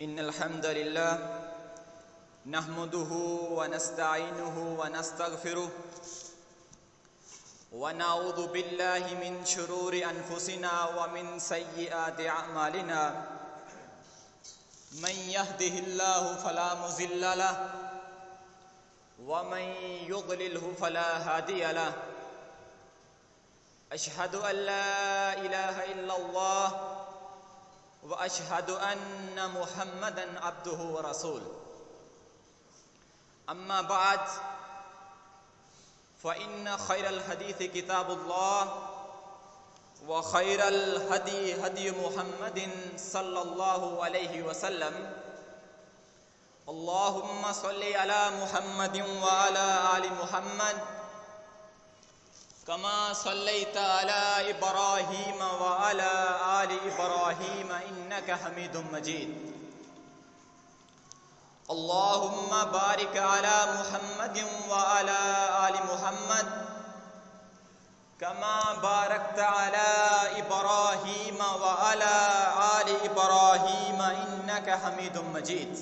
إن الحمد لله نحمده ونستعينه ونستغفره ونعوذ بالله من شرور أنفسنا ومن سيئات أعمالنا من يهده الله فلا مضل له ومن يضلله فلا هادي له أشهد أن لا إله إلا الله وأشهد أن محمدًا عبده ورسوله أما بعد فإن خير الحديث كتاب الله وخير الهدي هدي محمد صلى الله عليه وسلم اللهم صل على محمد وعلى آل محمد كما صليت على إبراهيم وعلى آل إبراهيم إنك حميد مجيد اللهم بارك على محمد وعلى آل محمد كما باركت على إبراهيم وعلى آل إبراهيم إنك حميد مجيد.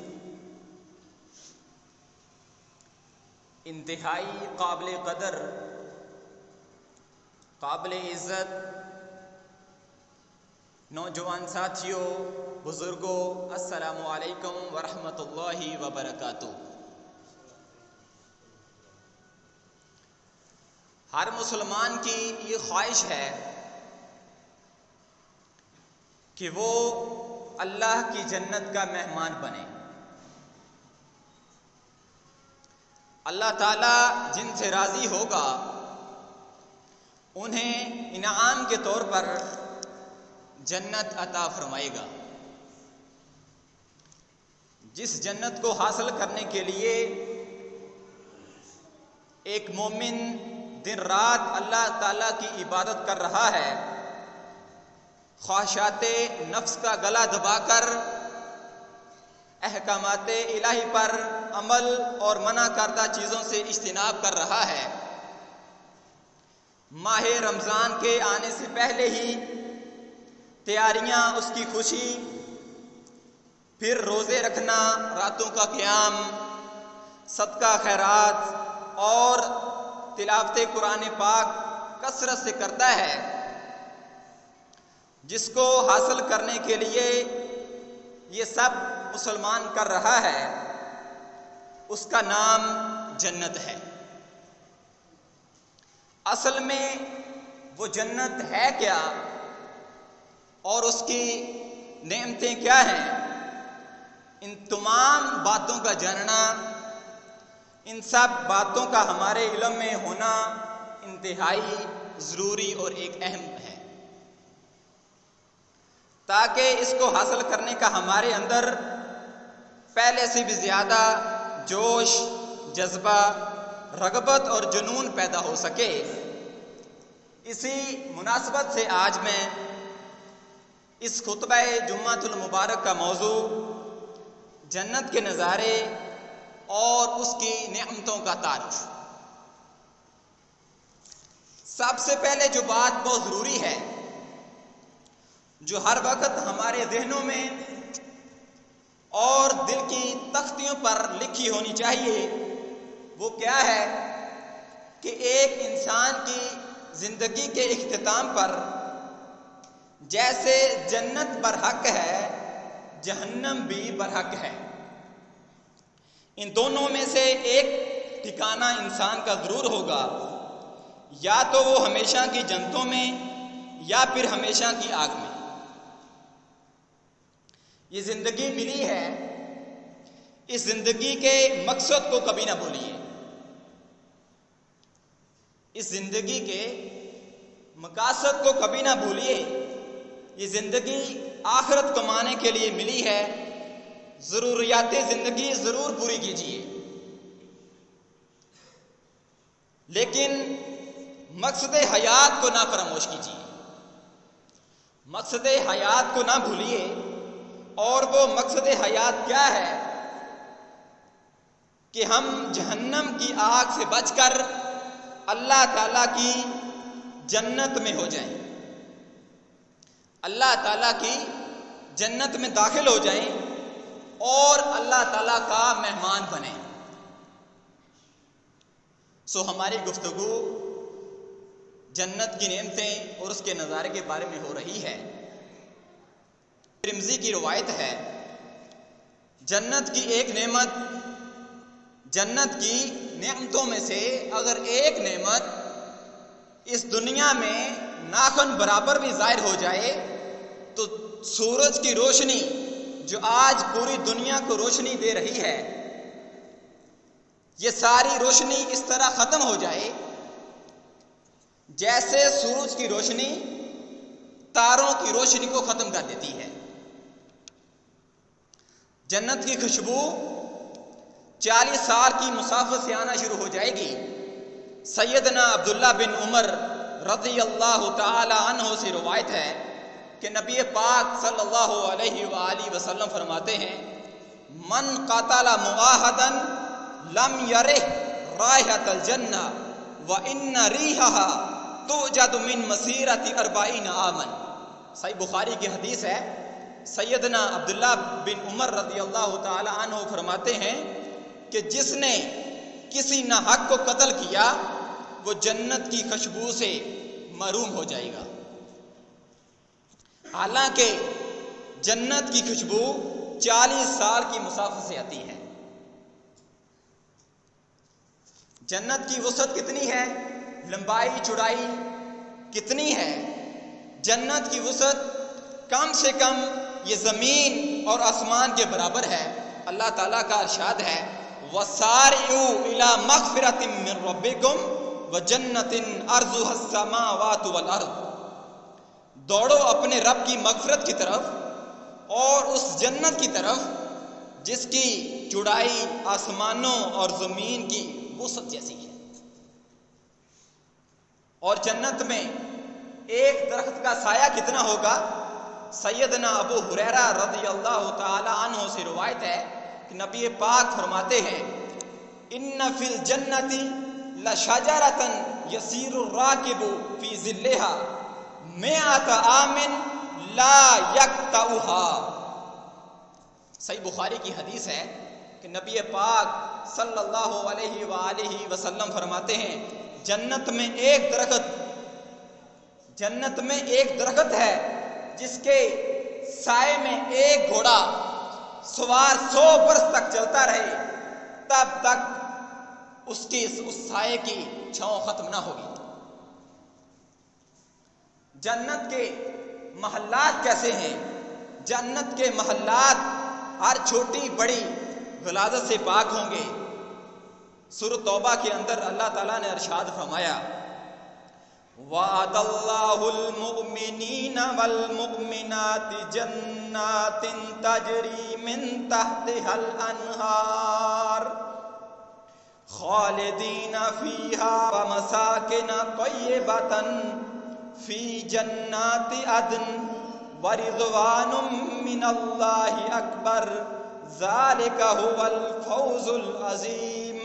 انتہائی قابل قدر، قابل عزت نوجوان ساتھیوں، بزرگوں، السلام علیکم ورحمۃ اللہ وبرکاتہ۔ ہر مسلمان کی یہ خواہش ہے کہ وہ اللہ کی جنت کا مہمان بنے۔ اللہ تعالیٰ جن سے راضی ہوگا انہیں انعام کے طور پر جنت عطا فرمائے گا۔ جس جنت کو حاصل کرنے کے لیے ایک مومن دن رات اللہ تعالیٰ کی عبادت کر رہا ہے، خواہشات نفس کا گلا دبا کر احکامات الہی پر عمل اور منع کردہ چیزوں سے اجتناب کر رہا ہے، ماہ رمضان کے آنے سے پہلے ہی تیاریاں، اس کی خوشی، پھر روزے رکھنا، راتوں کا قیام، صدقہ خیرات اور تلاوت قرآن پاک کثرت سے کرتا ہے، جس کو حاصل کرنے کے لیے یہ سب مسلمان کر رہا ہے، اس کا نام جنت ہے۔ اصل میں وہ جنت ہے کیا اور اس کی نعمتیں کیا ہیں، ان تمام باتوں کا جاننا، ان سب باتوں کا ہمارے علم میں ہونا انتہائی ضروری اور ایک اہم ہے، تاکہ اس کو حاصل کرنے کا ہمارے اندر پہلے سے بھی زیادہ جوش، جذبہ، رغبت اور جنون پیدا ہو سکے۔ اسی مناسبت سے آج میں اس خطبہ جمعۃ المبارک کا موضوع جنت کے نظارے اور اس کی نعمتوں کا تعارف۔ سب سے پہلے جو بات بہت ضروری ہے، جو ہر وقت ہمارے ذہنوں میں اور دل کی تختیوں پر لکھی ہونی چاہیے، وہ کیا ہے کہ ایک انسان کی زندگی کے اختتام پر جیسے جنت برحق ہے، جہنم بھی برحق ہے۔ ان دونوں میں سے ایک ٹھکانہ انسان کا ضرور ہوگا، یا تو وہ ہمیشہ کی جنتوں میں یا پھر ہمیشہ کی آگ میں۔ یہ زندگی ملی ہے، اس زندگی کے مقصد کو کبھی نہ بھولیے، اس زندگی کے مقاصد کو کبھی نہ بھولیے۔ یہ زندگی آخرت کمانے کے لیے ملی ہے، ضروریات زندگی ضرور پوری کیجیے، لیکن مقصد حیات کو نہ فراموش کیجیے، مقصد حیات کو نہ بھولیے۔ اور وہ مقصد حیات کیا ہے کہ ہم جہنم کی آگ سے بچ کر اللہ تعالیٰ کی جنت میں ہو جائیں، اللہ تعالیٰ کی جنت میں داخل ہو جائیں اللہ تعالیٰ کا مہمان بنیں۔ سو ہماری گفتگو جنت کی نعمتیں اور اس کے نظارے کے بارے میں ہو رہی ہے۔ ترمذی کی روایت ہے، جنت کی ایک نعمت، جنت کی نعمتوں میں سے اگر ایک نعمت اس دنیا میں ناخن برابر بھی ظاہر ہو جائے تو سورج کی روشنی جو آج پوری دنیا کو روشنی دے رہی ہے، یہ ساری روشنی اس طرح ختم ہو جائے جیسے سورج کی روشنی تاروں کی روشنی کو ختم کر دیتی ہے۔ جنت کی خوشبو 40 سال کی مسافت سے آنا شروع ہو جائے گی۔ سیدنا عبداللہ بن عمر رضی اللہ تعالی عنہ سے روایت ہے کہ نبی پاک صلی اللہ علیہ وآلہ وسلم فرماتے ہیں، من قتل معاہدا لم یرہ رائحۃ الجنہ وان ریحها توجد من مسیرۃ 40 عاما۔ صحیح بخاری کی حدیث ہے۔ سیدنا عبداللہ بن عمر رضی اللہ تعالی عنہ فرماتے ہیں کہ جس نے کسی ناحق کو قتل کیا وہ جنت کی خوشبو سے محروم ہو جائے گا۔ حالانکہ جنت کی خوشبو 40 سال کی مسافت سے آتی ہے۔ جنت کی وسعت کتنی ہے، لمبائی چوڑائی کتنی ہے؟ جنت کی وسعت کم سے کم یہ زمین اور آسمان کے برابر ہے۔ اللہ تعالیٰ کا ارشاد ہے، وَسَارِعُوا إِلَىٰ مَغْفِرَةٍ مِّن رَّبِّكُمْ وَجَنَّةٍ عَرْضُهَا السَّمَاوَاتُ وَالْأَرْضُ، دوڑو اپنے رب کی مغفرت کی طرف اور اس جنت کی طرف جس کی چوڑائی آسمانوں اور زمین کی وسعت جیسی ہے۔ اور جنت میں ایک درخت کا سایہ کتنا ہوگا؟ سیدنا ابو ہریرہ رضی اللہ تعالی عنہ سے روایت ہے کہ نبی پاک فرماتے ہیں، ان فی الجنت لشجرۃ یسیر الراکب فی ظلها 100 عام لا یقطعها۔ صحیح بخاری کی حدیث ہے کہ نبی پاک صلی اللہ علیہ وآلہ وسلم فرماتے ہیں، جنت میں ایک درخت ہے جس کے سائے میں ایک گھوڑا سوار 100 برس تک چلتا رہے تب تک اس سائے کی چھاؤں ختم نہ ہوگی۔ جنت کے محلات کیسے ہیں؟ جنت کے محلات ہر چھوٹی بڑی غلاظت سے پاک ہوں گے۔ سورۃ توبہ کے اندر اللہ تعالیٰ نے ارشاد فرمایا، وعد اللہ المؤمنین والمؤمنات جنات تجری من تحتها الانہار خالدین فیہا ومساکن طیبۃ فی جنات عدن ورضوان من اللہ اکبر ذالک هو الفوز العظیم۔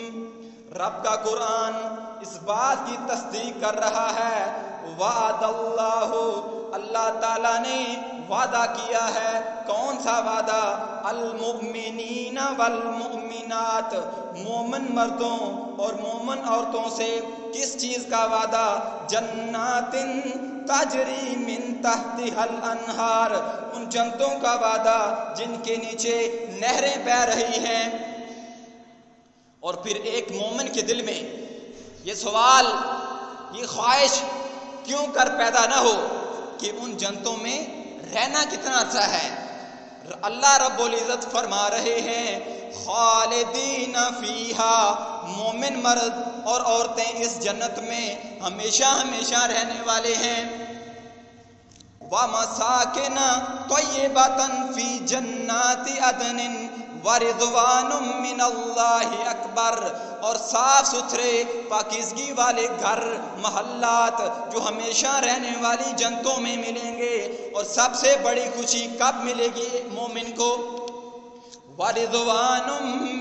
رب کا قرآن اس بات کی تصدیق کر رہا ہے، وعد اللہ، اللہ تعالیٰ نے وعدہ کیا ہے۔ کون سا وعدہ؟ المؤمنین والمؤمنات، مومن مردوں اور مومن عورتوں سے۔ کس چیز کا وعدہ؟ جنات تجری من تحتها الانہار، ان جنتوں کا وعدہ جن کے نیچے نہریں بہہ رہی ہیں۔ اور پھر ایک مومن کے دل میں یہ سوال، یہ خواہش کیوں کر پیدا نہ ہو کہ ان جنتوں میں رہنا کتنا اچھا ہے؟ اللہ رب العزت فرما رہے ہیں، خالدین فیہا، مومن مرد اور عورتیں اس جنت میں ہمیشہ ہمیشہ رہنے والے ہیں۔ وَمَسَاكِنَ طَيِّبَةً فِي جَنَّاتِ عَدْنٍ وَرِضْوَانٌ مِّنَ اللَّهِ أَكْبَرُ، اور صاف ستھرے پاکیزگی والے گھر محلات جو ہمیشہ رہنے والی جنتوں میں ملیں گے۔ اور سب سے بڑی خوشی کب ملے گی مومن کو؟ وَرِضْوَانٌ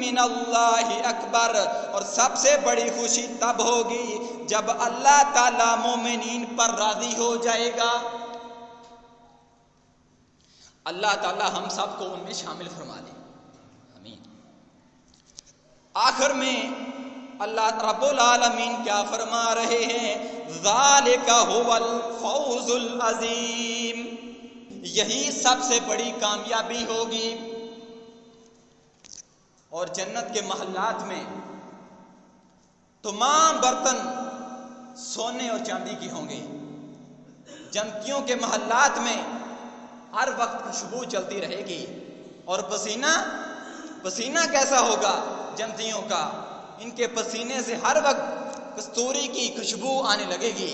مِّنَ اللَّهِ أَكْبَرُ، اور سب سے بڑی خوشی تب ہوگی جب اللہ تعالیٰ مومنین پر راضی ہو جائے گا۔ اللہ تعالیٰ ہم سب کو ان میں شامل فرما دے، آمین۔ آخر میں اللہ رب العالمین کیا فرما رہے ہیں؟ ذالک هو الفوز العظیم، یہی سب سے بڑی کامیابی ہوگی۔ اور جنت کے محلات میں تمام برتن سونے اور چاندی کی ہوں گے۔ جنتیوں کے محلات میں ہر وقت خوشبو چلتی رہے گی، اور پسینہ کیسا ہوگا جنتیوں کا؟ ان کے پسینے سے ہر وقت کستوری کی خوشبو آنے لگے گی۔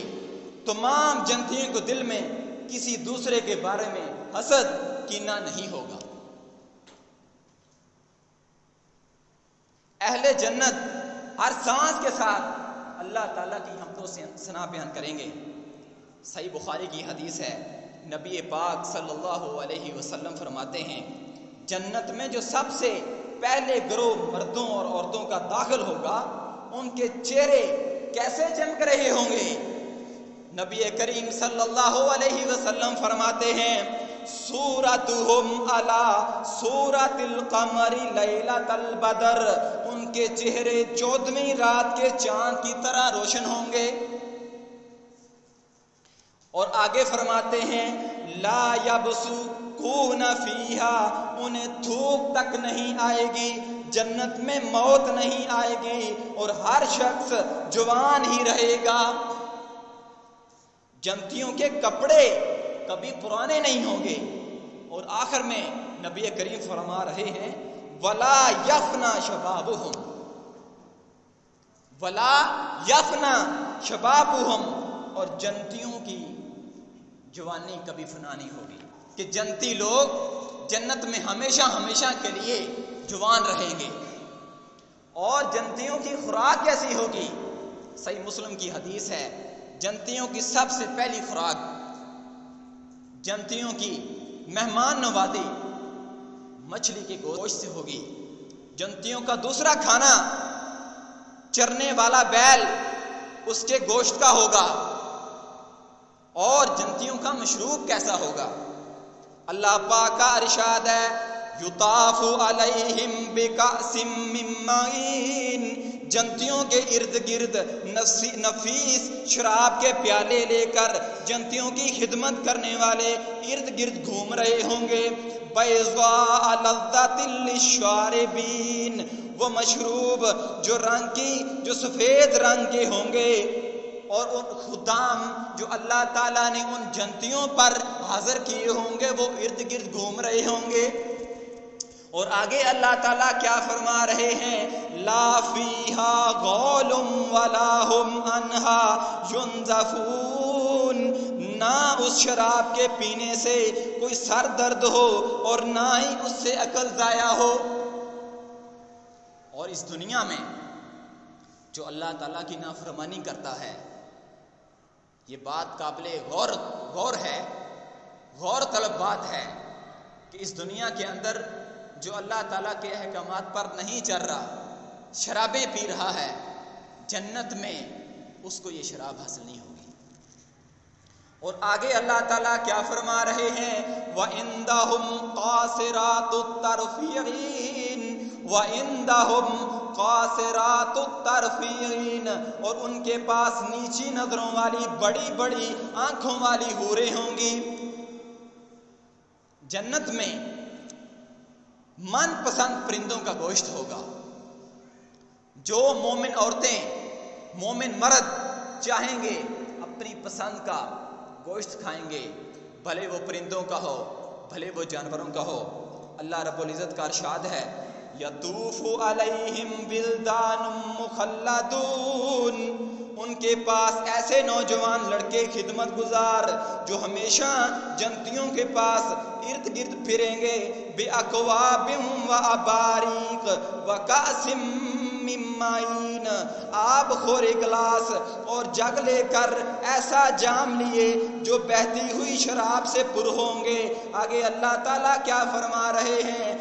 تمام جنتیوں کو دل میں کسی دوسرے کے بارے میں حسد کینہ نہیں ہوگا۔ اہل جنت ہر سانس کے ساتھ اللہ تعالیٰ کی حمد و ثنا بیان کریں گے۔ صحیح بخاری کی حدیث ہے، نبی پاک صلی اللہ علیہ وسلم فرماتے ہیں جنت میں جو سب سے پہلے گروہ مردوں اور عورتوں کا داخل ہوگا، ان کے چہرے کیسے چمک رہے ہوں گے؟ نبی کریم صلی اللہ علیہ وسلم فرماتے ہیں صورتہم علی صورت القمر لیلۃ البدر، ان کے چہرے 14ویں رات کے چاند کی طرح روشن ہوں گے۔ اور آگے فرماتے ہیں لا یبصقون فیہا، انہیں دھوپ تک نہیں آئے گی، جنت میں موت نہیں آئے گی، اور ہر شخص جوان ہی رہے گا۔ جنتیوں کے کپڑے کبھی پرانے نہیں ہوں گے۔ اور آخر میں نبی کریم فرما رہے ہیں ولا یفنا شبابہم، ولا یفنا شبابہم، اور جنتیوں کی جوانی کبھی فنا نہیں ہوگی، کہ جنتی لوگ جنت میں ہمیشہ ہمیشہ کے لیے جوان رہیں گے۔ اور جنتیوں کی خوراک کیسی ہوگی؟ صحیح مسلم کی حدیث ہے، جنتیوں کی سب سے پہلی خوراک، جنتیوں کی مہمان نوازی مچھلی کے گوشت سے ہوگی۔ جنتیوں کا دوسرا کھانا چرنے والا بیل، اس کے گوشت کا ہوگا۔ اور جنتیوں کا مشروب کیسا ہوگا؟ اللہ پاک کا ارشاد ہے یطاف علیہم بکأس من معین، جنتیوں کے ارد گرد نفیس شراب کے پیالے لے کر جنتیوں کی خدمت کرنے والے ارد گرد گھوم رہے ہوں گے۔ بیضاء لذۃ للشاربین، وہ مشروب جو سفید رنگ کے ہوں گے، اور ان خدام جو اللہ تعالیٰ نے ان جنتیوں پر حاضر کیے ہوں گے وہ ارد گرد گھوم رہے ہوں گے۔ اور آگے اللہ تعالیٰ کیا فرما رہے ہیں لا فیہا غول ولا ہم عنہا ینزفون، نہ اس شراب کے پینے سے کوئی سر درد ہو اور نہ ہی اس سے عقل ضائع ہو۔ اور اس دنیا میں جو اللہ تعالیٰ کی نافرمانی کرتا ہے، یہ بات قابل غور ہے، غور طلب بات ہے، کہ اس دنیا کے اندر جو اللہ تعالیٰ کے احکامات پر نہیں چل رہا، شرابیں پی رہا ہے، جنت میں اس کو یہ شراب حاصل نہیں ہوگی۔ اور آگے اللہ تعالیٰ کیا فرما رہے ہیں وَعِندَهُمْ قَاصِرَاتُ الطَّرْفِ عِينٌ، وَعِندَهُمْ قاصرات الطرف عین، اور ان کے پاس نیچی نظروں والی بڑی بڑی آنکھوں والی حوریں ہوں گی۔ جنت میں من پسند پرندوں کا گوشت ہوگا، جو مومن عورتیں مومن مرد چاہیں گے اپنی پسند کا گوشت کھائیں گے، بھلے وہ پرندوں کا ہو بھلے وہ جانوروں کا ہو۔ اللہ رب العزت کا ارشاد ہے یطوف علیہم ولدان مخلدون، ان کے پاس ایسے نوجوان لڑکے خدمت گزار جو ہمیشہ جنتیوں کے پاس ارد گرد پھریں گے، بِأَكْوَابٍ وَأَبَارِيقَ وَكَأْسٍ مِّن مَّعِينٍ، آب خورے گلاس اور جگ لے کر ایسا جام لیے جو بہتی ہوئی شراب سے پر ہوں گے۔ آگے اللہ تعالیٰ کیا فرما رہے ہیں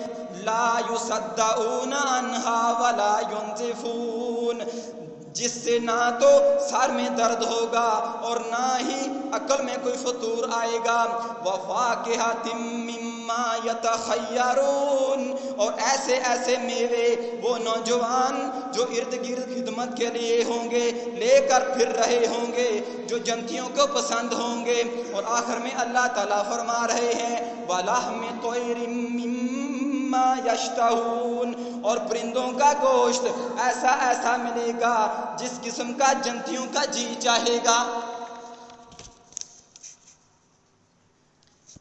لا يصدعون عنها ولا ينزفون، جس سے نہ تو سر میں درد ہوگا اور نہ ہی عقل میں کوئی فطور آئے گا۔ وَفَاكِهَةٍ مِّمَّا يَتَخَيَّرُونَ، اور ایسے ایسے میوے وہ نوجوان جو ارد گرد خدمت کے لیے ہوں گے، لے کر پھر رہے ہوں گے، جو جنتیوں کو پسند ہوں گے۔ اور آخر میں اللہ تعالیٰ فرما رہے ہیں وَلَحْمِ طَيْرٍ مِّمَّا يَشْتَهُونَ، اور پرندوں کا گوشت ایسا ایسا ملے گا جس قسم کا جنتیوں کا جی چاہے گا۔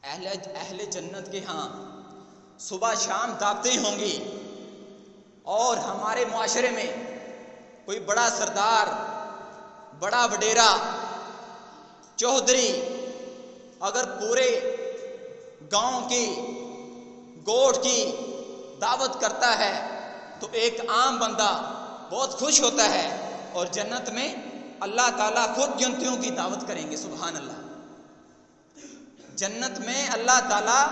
اہل جنت کے ہاں صبح شام دعوتیں ہوں گی، اور ہمارے معاشرے میں کوئی بڑا سردار، بڑا وڈیرا، چودھری اگر پورے گاؤں کی گوٹھ کی دعوت کرتا ہے تو ایک عام بندہ بہت خوش ہوتا ہے، اور جنت میں اللہ تعالیٰ خود جنتیوں کی دعوت کریں گے۔ سبحان اللہ، جنت میں اللہ تعالیٰ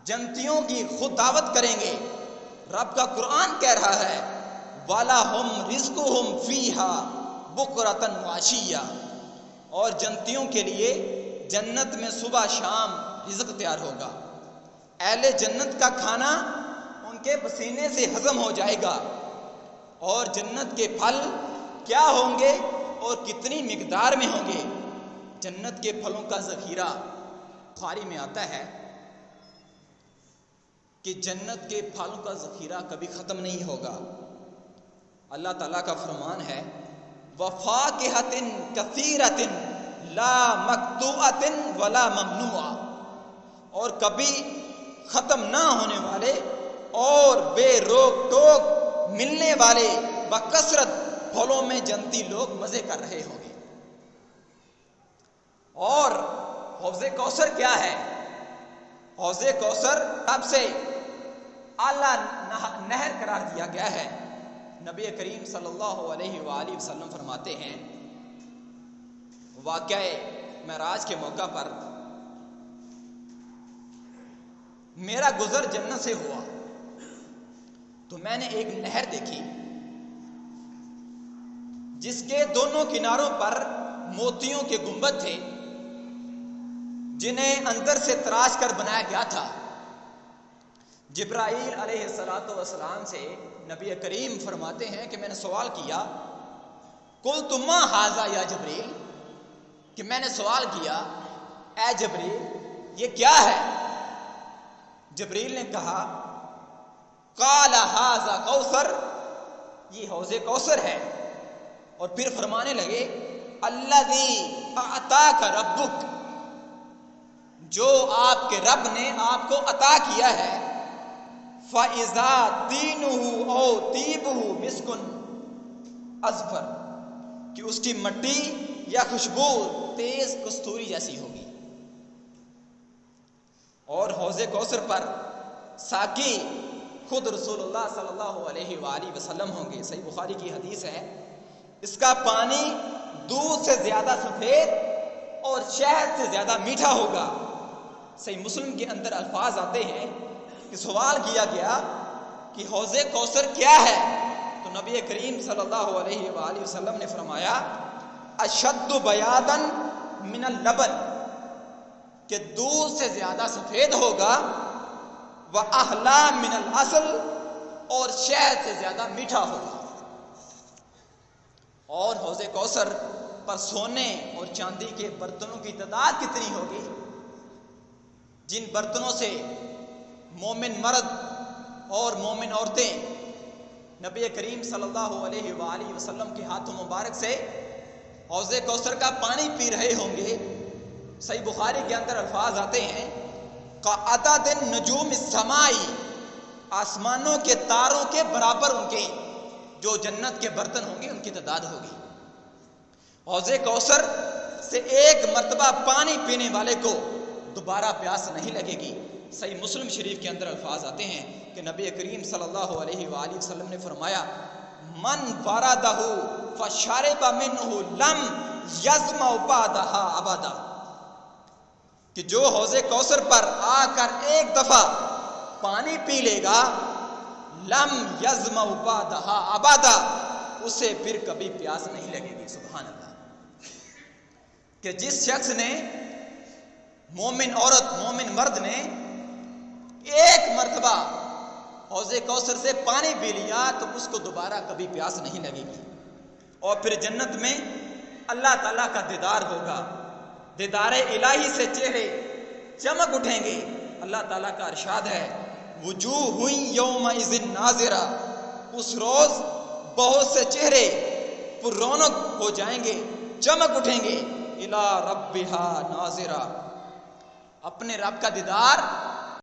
جنتیوں کی خود دعوت کریں گے۔ رب کا قرآن کہہ رہا ہے وَلَهُمْ رِزْقُهُمْ فِيهَا بُكْرَةً وَعَشِيًّا، اور جنتیوں کے لیے جنت میں صبح شام رزق تیار ہوگا۔ اہل جنت کا کھانا ان کے پسینے سے ہضم ہو جائے گا، اور جنت کے پھل کیا ہوں گے اور کتنی مقدار میں ہوں گے۔ جنت کے پھلوں کا ذخیرہ بخاری میں آتا ہے کہ جنت کے پھلوں کا ذخیرہ کبھی ختم نہیں ہوگا۔ اللہ تعالیٰ کا فرمان ہے وَفَاكِهَةٍ كَثِيرَةٍ لَا مَقْطُوعَةٍ وَلَا مَمْنُوعَةٍ، اور کبھی ختم نہ ہونے والے اور بے روک ٹوک ملنے والے بکثرت پھلوں میں جنتی لوگ مزے کر رہے ہوں گے۔ اور حوض کوثر کیا ہے؟ حوض کوثر سب سے اعلیٰ نہر قرار دیا گیا ہے۔ نبی کریم صلی اللہ علیہ وآلہ وسلم فرماتے ہیں واقعہ معراج کے موقع پر میرا گزر جنت سے ہوا تو میں نے ایک نہر دیکھی جس کے دونوں کناروں پر موتیوں کے گنبد تھے جنہیں اندر سے تراش کر بنایا گیا تھا۔ جبرائیل علیہ السلام سے نبی کریم فرماتے ہیں کہ میں نے سوال کیا قلت ما ھذا یا جبریل، کہ میں نے سوال کیا اے جبریل یہ کیا ہے؟ جبریل نے کہا قال ھذا کوثر، یہ حوض کوثر ہے، اور پھر فرمانے لگے الذی اعطاک ربک، جو آپ کے رب نے آپ کو عطا کیا ہے، فَإِذَا طِينُهُ أَوْ طِيبُهُ مِسْكٌ أَزْفَرٌ، کہ اس کی مٹی یا خوشبو تیز کستوری جیسی ہوگی۔ اور حوض کوثر پر ساقی خود رسول اللہ صلی اللہ علیہ وآلہ وسلم ہوں گے۔ صحیح بخاری کی حدیث ہے اس کا پانی دودھ سے زیادہ سفید اور شہد سے زیادہ میٹھا ہوگا۔ صحیح مسلم کے اندر الفاظ آتے ہیں کہ سوال کیا گیا کہ حوض کوثر کیا ہے، تو نبی کریم صلی اللہ علیہ وآلہ وسلم نے فرمایا اشد بیاضا من اللبن، کہ دودھ سے زیادہ سفید ہوگا، واحلی من العسل، اور شہد سے زیادہ میٹھا ہوگا۔ اور حوض کوثر پر سونے اور چاندی کے برتنوں کی تعداد کتنی ہوگی؟ جن برتنوں سے مومن مرد اور مومن عورتیں نبی کریم صلی اللہ علیہ وآلہ وسلم کے ہاتھوں مبارک سے حوض کوثر کا پانی پی رہے ہوں گے۔ صحیح بخاری کے اندر الفاظ آتے ہیں کعدد النجوم السماء، آسمانوں کے تاروں کے برابر ان کے جو جنت کے برتن ہوں گے ان کی تعداد ہوگی۔ حوض کوثر سے ایک مرتبہ پانی پینے والے کو دوبارہ پیاس نہیں لگے گی۔ صحیح مسلم شریف کے اندر الفاظ آتے ہیں کہ نبی کریم صلی اللہ علیہ وآلہ وسلم نے فرمایا من وردہ فشرب منہ لم یظمأ بعدہا ابدا، کہ جو حوض کوثر پر آ کر ایک دفعہ پانی پی لے گا لم یظمأ بعدہا ابدا، اسے پھر کبھی پیاس نہیں لگے گی. سبحان اللہ. کہ جس شخص نے، مومن عورت مومن مرد نے ایک مرتبہ حوض کوثر سے پانی پی لیا تو اس کو دوبارہ کبھی پیاس نہیں لگے گی. اور پھر جنت میں اللہ تعالیٰ کا دیدار ہوگا. دیدار الہی سے چہرے چمک اٹھیں گے. اللہ تعالیٰ کا ارشاد ہے وجوہ یومئذ ناظرہ، اس روز بہت سے چہرے پر رونق ہو جائیں گے، چمک اٹھیں گے. الی ربہا ناظرہ، اپنے رب کا دیدار